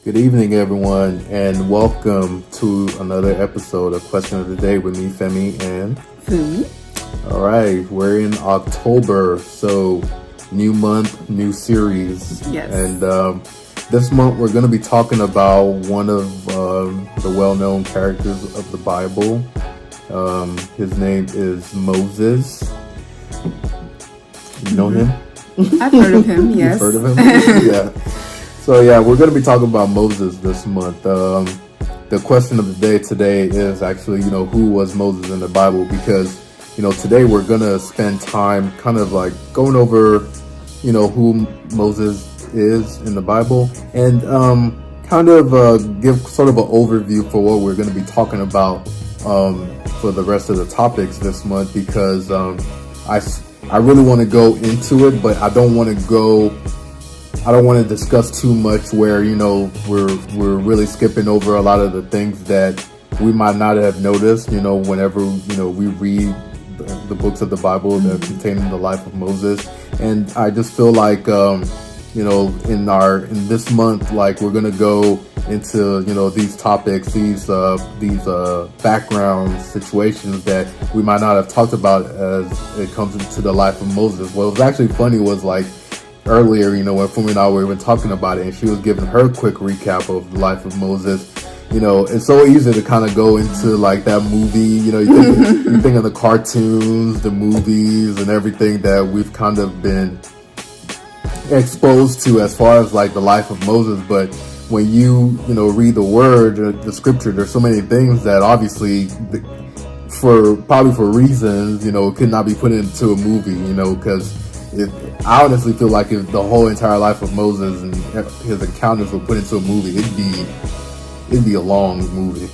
Good evening, everyone, and welcome to another episode of Question of the Day with me, Femi, and Fumi. All right, we're in October, so new month, new series. Yes. And this month we're going to be talking about one of the well-known characters of the Bible. His name is Moses. You know him? I've heard of him, yes. You've heard of him? Yeah. So yeah, we're going to be talking about Moses this month. The question of the day today is actually, who was Moses in the Bible? Because, today we're going to spend time kind of like going over, who Moses is in the Bible and kind of give sort of an overview for what we're going to be talking about for the rest of the topics this month, because I really want to go into it, but I don't want to discuss too much where, we're really skipping over a lot of the things that we might not have noticed, whenever, we read the books of the Bible that contain the life of Moses. And I just feel like, in this month, like we're going to go into, these topics, these background situations that we might not have talked about as it comes into the life of Moses. What was actually funny was like, earlier, when Fumi and I were even talking about it, and she was giving her quick recap of the life of Moses. It's so easy to kind of go into like that movie. You think of the cartoons, the movies, and everything that we've kind of been exposed to as far as like the life of Moses. But when you read the word, the scripture, there's so many things that obviously, probably for reasons, could not be put into a movie. Because I honestly feel like if the whole entire life of Moses and his encounters were put into a movie, it'd be a long movie,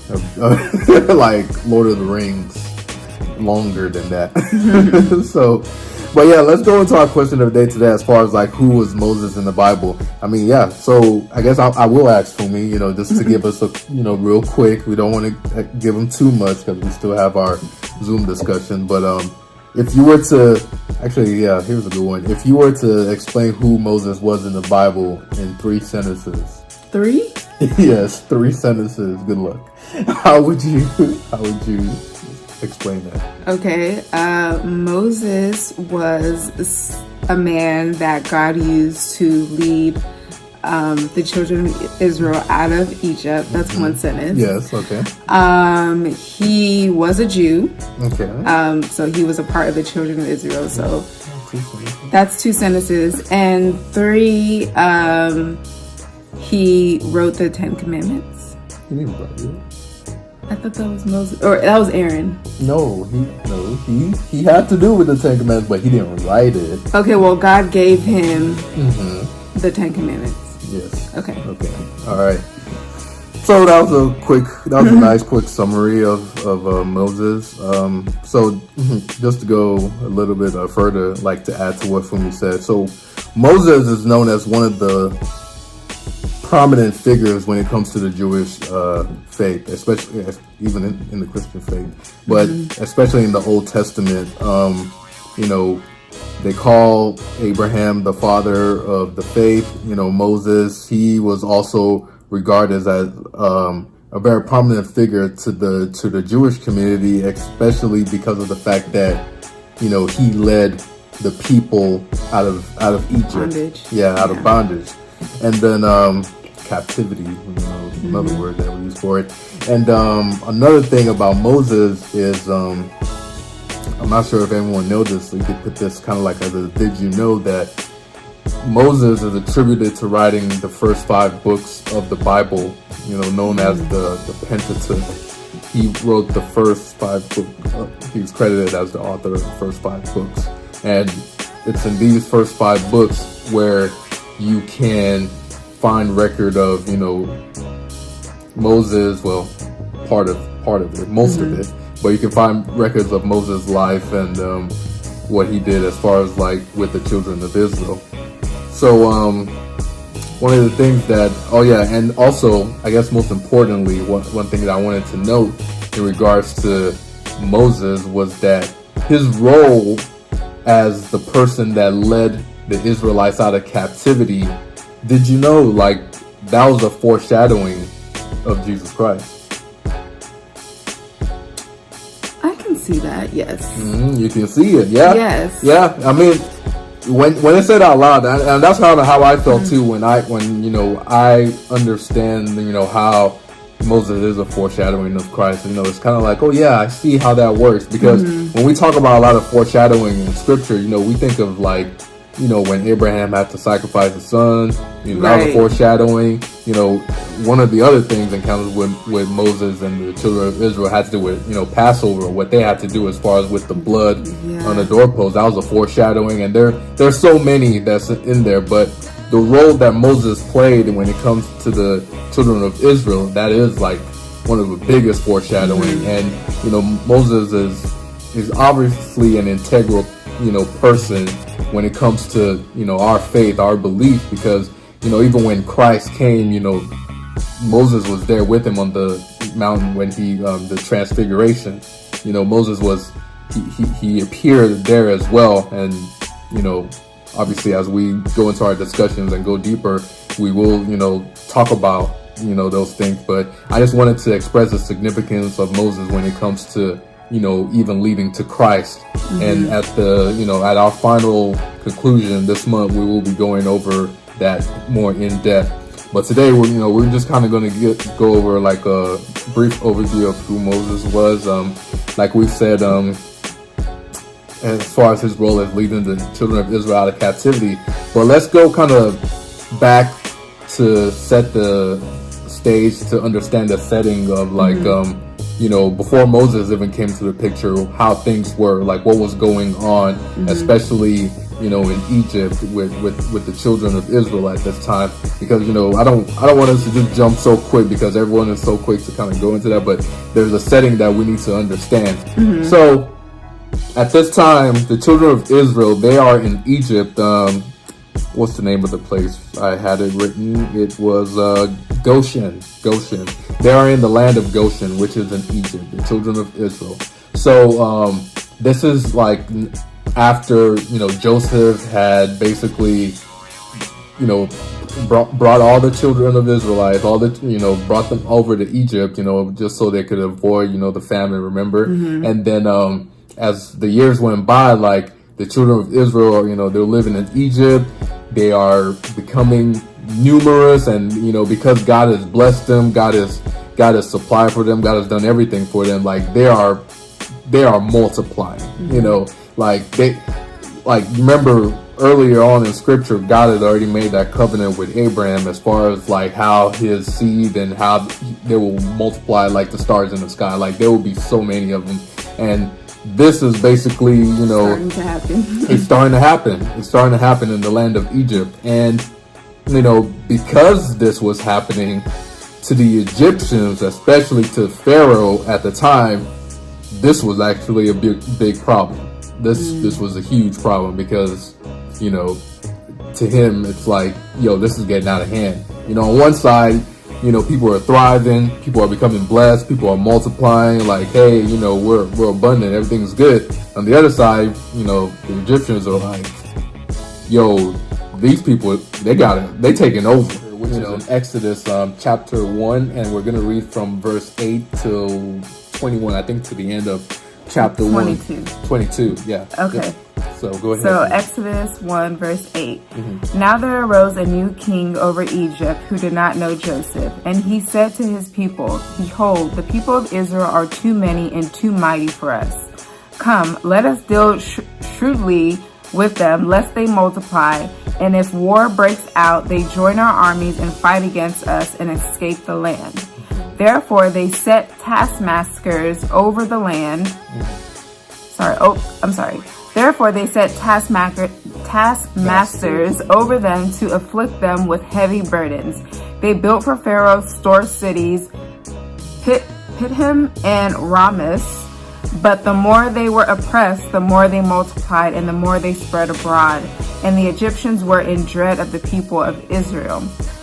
like Lord of the Rings, longer than that. But yeah, let's go into our question of the day today as far as like who was Moses in the Bible. I mean, yeah, so I guess I will ask for me, just to give us a, real quick. We don't want to give them too much because we still have our Zoom discussion, but if you were to, actually, yeah, here's a good one. If you were to explain who Moses was in the Bible in 3 sentences. 3? Yes, 3 sentences. Good luck. How would you explain that? Okay, Moses was a man that God used to lead the children of Israel out of Egypt. That's one sentence. Yes, okay. He was a Jew. Okay. So he was a part of the children of Israel. So that's 2 sentences. And 3, he wrote the 10 Commandments. He didn't write it. I thought that was Moses, or that was Aaron. No, he had to do with the 10 Commandments, but he didn't write it. Okay, well, God gave him the 10 Commandments. Yes. Okay. All right. So that was a nice quick summary of Moses. So just to go a little bit further, like to add to what Fumi said. So Moses is known as one of the prominent figures when it comes to the Jewish faith, especially even in the Christian faith, but especially in the Old Testament. They call Abraham the father of the faith. Moses, he was also regarded as a very prominent figure to the Jewish community, especially because of the fact that he led the people out of Egypt, bondage. Out of bondage, and then captivity, another word that we use for it. And another thing about Moses is I'm not sure if anyone knows this, so you could put this kind of like as a did you know that Moses is attributed to writing the first 5 books of the Bible, known as the Pentateuch. He wrote the first 5 books. He was credited as the author of the first 5 books. And it's in these first 5 books where you can find record of, Moses, well, part of it, most of it. But you can find records of Moses' life and what he did as far as like with the children of Israel. So one of the things that, and also I guess most importantly, one thing that I wanted to note in regards to Moses was that his role as the person that led the Israelites out of captivity, did you know like that was a foreshadowing of Jesus Christ. I can see that, yes. You can see it, yeah. Yes. Yeah, I mean, when it said out loud, and that's how I felt too. When I understand, how Moses is a foreshadowing of Christ. It's kind of like, oh yeah, I see how that works. Because when we talk about a lot of foreshadowing in Scripture, we think of like, when Abraham had to sacrifice his son, that was a foreshadowing. One of the other things encounters with Moses and the children of Israel had to do with, Passover, what they had to do as far as with the blood on the doorpost. That was a foreshadowing. And there's so many that's in there, but the role that Moses played when it comes to the children of Israel, that is like one of the biggest foreshadowing. And, Moses is obviously an integral, person when it comes to, our faith, our belief, because, even when Christ came, Moses was there with him on the mountain when the transfiguration. Moses was, he appeared there as well. And, obviously, as we go into our discussions and go deeper, we will, talk about, those things. But I just wanted to express the significance of Moses when it comes to, even leading to Christ. And at at our final conclusion this month, we will be going over that more in depth. But today, we're just kind of going to go over like a brief overview of who Moses was. Like we said, as far as his role as leading the children of Israel out of captivity. But let's go kind of back to set the stage to understand the setting of like, before Moses even came to the picture, how things were, like what was going on, especially, in Egypt with the children of Israel at this time. Because, I don't want us to just jump so quick because everyone is so quick to kind of go into that, but there's a setting that we need to understand. So, at this time, the children of Israel, they are in Egypt. What's the name of the place? I had it written. It was Goshen. Goshen. They are in the land of Goshen, which is in Egypt, the children of Israel. So this is like after, Joseph had basically, brought all the children of Israelites, brought them over to Egypt, just so they could avoid, the famine, remember? And then as the years went by, like the children of Israel, they're living in Egypt. They are becoming numerous, and because God has blessed them, God has supplied for them, God has done everything for them. Like they are multiplying. Remember earlier on in Scripture, God had already made that covenant with Abraham as far as like how his seed and how they will multiply like the stars in the sky. Like there will be so many of them, and this is basically, starting to happen. It's starting to happen. It's starting to happen in the land of Egypt. And, because this was happening to the Egyptians, especially to Pharaoh at the time, this was actually a big problem. This was a huge problem because, to him, it's like, this is getting out of hand. On one side, people are thriving, people are becoming blessed, people are multiplying, like, hey, we're abundant, everything's good. On the other side, the Egyptians are like, these people, they taking over. Which is in Exodus chapter 1, and we're going to read from verse 8 till 21, I think to the end of chapter 22. 22, yeah. Okay. So go ahead. So Exodus 1 verse 8. Now there arose a new king over Egypt who did not know Joseph. And he said to his people, Behold, the people of Israel are too many and too mighty for us. Come, let us deal shrewdly with them, lest they multiply. And if war breaks out, they join our armies and fight against us and escape the land. Therefore they set taskmasters over the land. Therefore they set taskmasters over them to afflict them with heavy burdens. They built for Pharaoh store cities, Pithom and Ramis. But the more they were oppressed, the more they multiplied and the more they spread abroad. And the Egyptians were in dread of the people of Israel.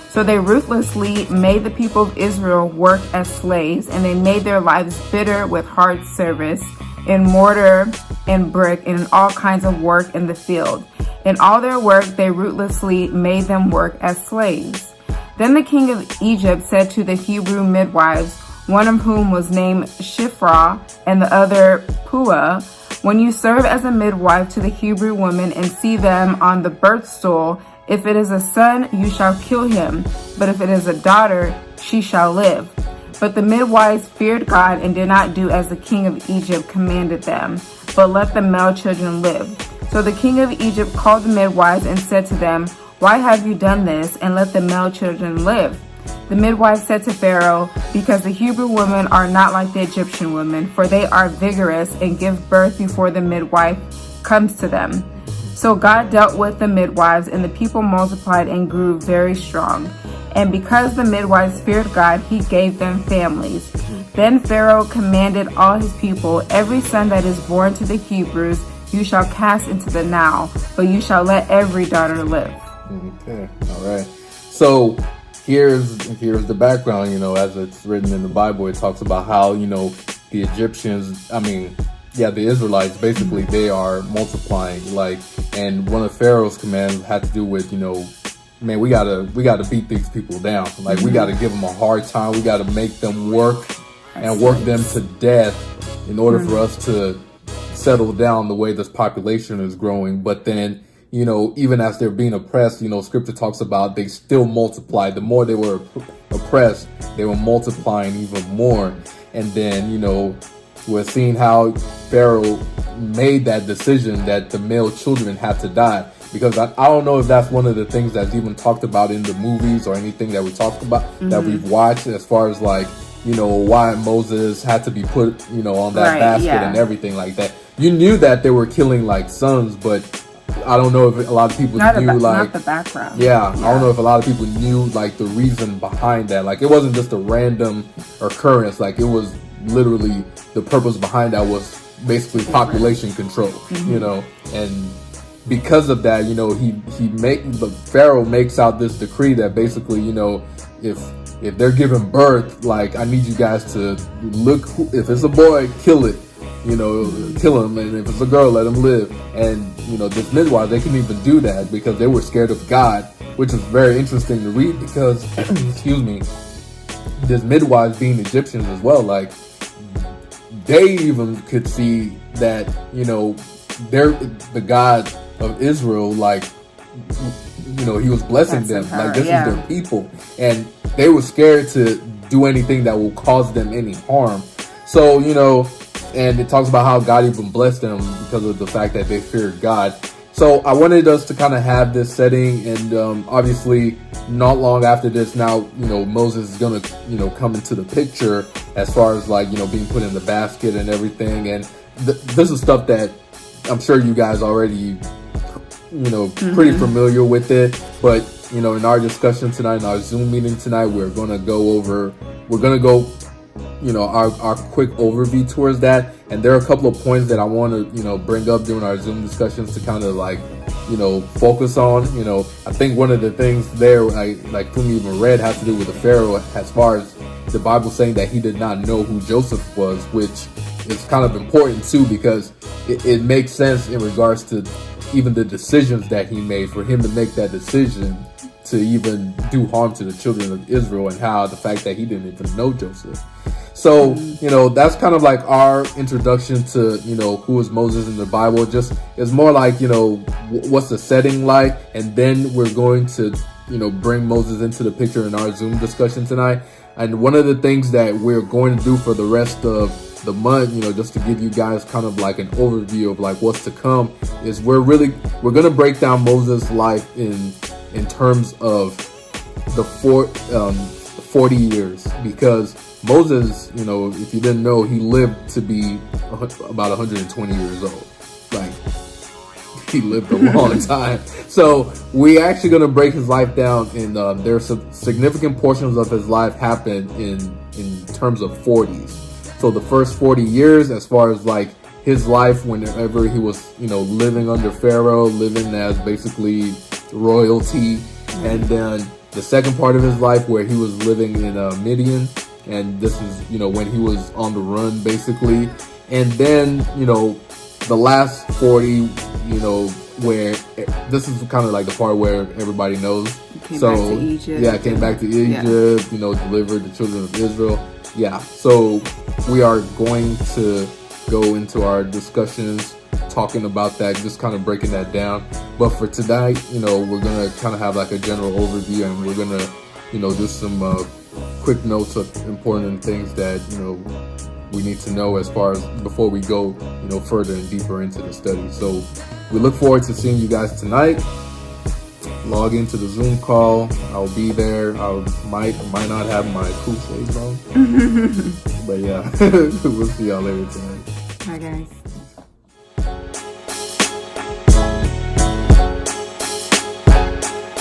So they ruthlessly made the people of Israel work as slaves, and they made their lives bitter with hard service in mortar and brick and in all kinds of work in the field. In all their work, they ruthlessly made them work as slaves. Then the king of Egypt said to the Hebrew midwives, one of whom was named Shiphrah and the other Puah, when you serve as a midwife to the Hebrew women and see them on the birth stool, if it is a son, you shall kill him, but if it is a daughter, she shall live. But the midwives feared God and did not do as the king of Egypt commanded them, but let the male children live. So the king of Egypt called the midwives and said to them, why have you done this, and let the male children live? The midwives said to Pharaoh, because the Hebrew women are not like the Egyptian women, for they are vigorous and give birth before the midwife comes to them. So God dealt with the midwives, and the people multiplied and grew very strong. And because the midwives feared God, he gave them families. Then Pharaoh commanded all his people, every son that is born to the Hebrews you shall cast into the Nile, but you shall let every daughter live. Okay, all right. So here's the background, as it's written in the Bible. It talks about how, the Egyptians, the Israelites, basically, they are multiplying, and one of Pharaoh's commands had to do with, man, we gotta beat these people down. We gotta give them a hard time. We gotta make them work and work them to death in order for us to settle down the way this population is growing. But then, even as they're being oppressed, scripture talks about they still multiplied. The more they were oppressed, they were multiplying even more. And then, we're seeing how Pharaoh made that decision that the male children had to die. Because I don't know if that's one of the things that's even talked about in the movies or anything that we talked about, that we've watched, as far as why Moses had to be put, on that basket and everything like that. You knew that they were killing sons, but I don't know if a lot of people knew not the background. Yeah, I don't know if a lot of people knew the reason behind that. It wasn't just a random occurrence. It was literally the purpose behind that was basically population control. And because of that, Pharaoh makes out this decree that basically, if they're giving birth, I need you guys to look. If it's a boy, kill it. Kill him, and if it's a girl, let him live. And this midwife, they couldn't even do that because they were scared of God, which is very interesting to read because, excuse me, this midwives being Egyptians as well, they even could see that they're the God of Israel, he was blessing them, this is their people, and they were scared to do anything that will cause them any harm. So and it talks about how God even blessed them because of the fact that they feared God. So I wanted us to kind of have this setting, and obviously not long after this, now Moses is gonna come into the picture as far as being put in the basket and everything. And this is stuff that I'm sure you guys already pretty familiar with it. But in our discussion tonight, in our Zoom meeting tonight, we're gonna go our quick overview towards that. And there are a couple of points that I want to, bring up during our Zoom discussions to kind of focus on. I think one of the things there, Fumi even read, has to do with the Pharaoh, as far as the Bible saying that he did not know who Joseph was, which is kind of important too, because it makes sense in regards to even the decisions that he made, for him to make that decision to even do harm to the children of Israel, and how the fact that he didn't even know Joseph. So, that's kind of our introduction to, who is Moses in the Bible. Just, it's more what's the setting like? And then we're going to, bring Moses into the picture in our Zoom discussion tonight. And one of the things that we're going to do for the rest of the month, just to give you guys kind of an overview of what's to come, is we're going to break down Moses' life in terms of the 40 years, because Moses, if you didn't know, he lived to be about 120 years old. He lived a long time. So we actually going to break his life down, and there's some significant portions of his life happen in terms of 40s. So the first 40 years, as far as his life, whenever he was, living under Pharaoh, living as basically royalty, and then the second part of his life where he was living in Midian. And this is, when he was on the run, basically. And then, the last 40, where this is kind of the part where everybody knows. Came back to Egypt. Yeah, came back to Egypt, you know, delivered the children of Israel. Yeah, so we are going to go into our discussions talking about that, just kind of breaking that down. But for tonight, you know, we're going to kind of have like a general overview, and we're going to, you know, do some quick notes of important things that, you know, we need to know as far as before we go, you know, further and deeper into the study. So we look forward to seeing you guys tonight. Log into the Zoom call. I'll be there. I might not have my crusade on. But yeah, we'll see y'all later tonight. Bye, guys.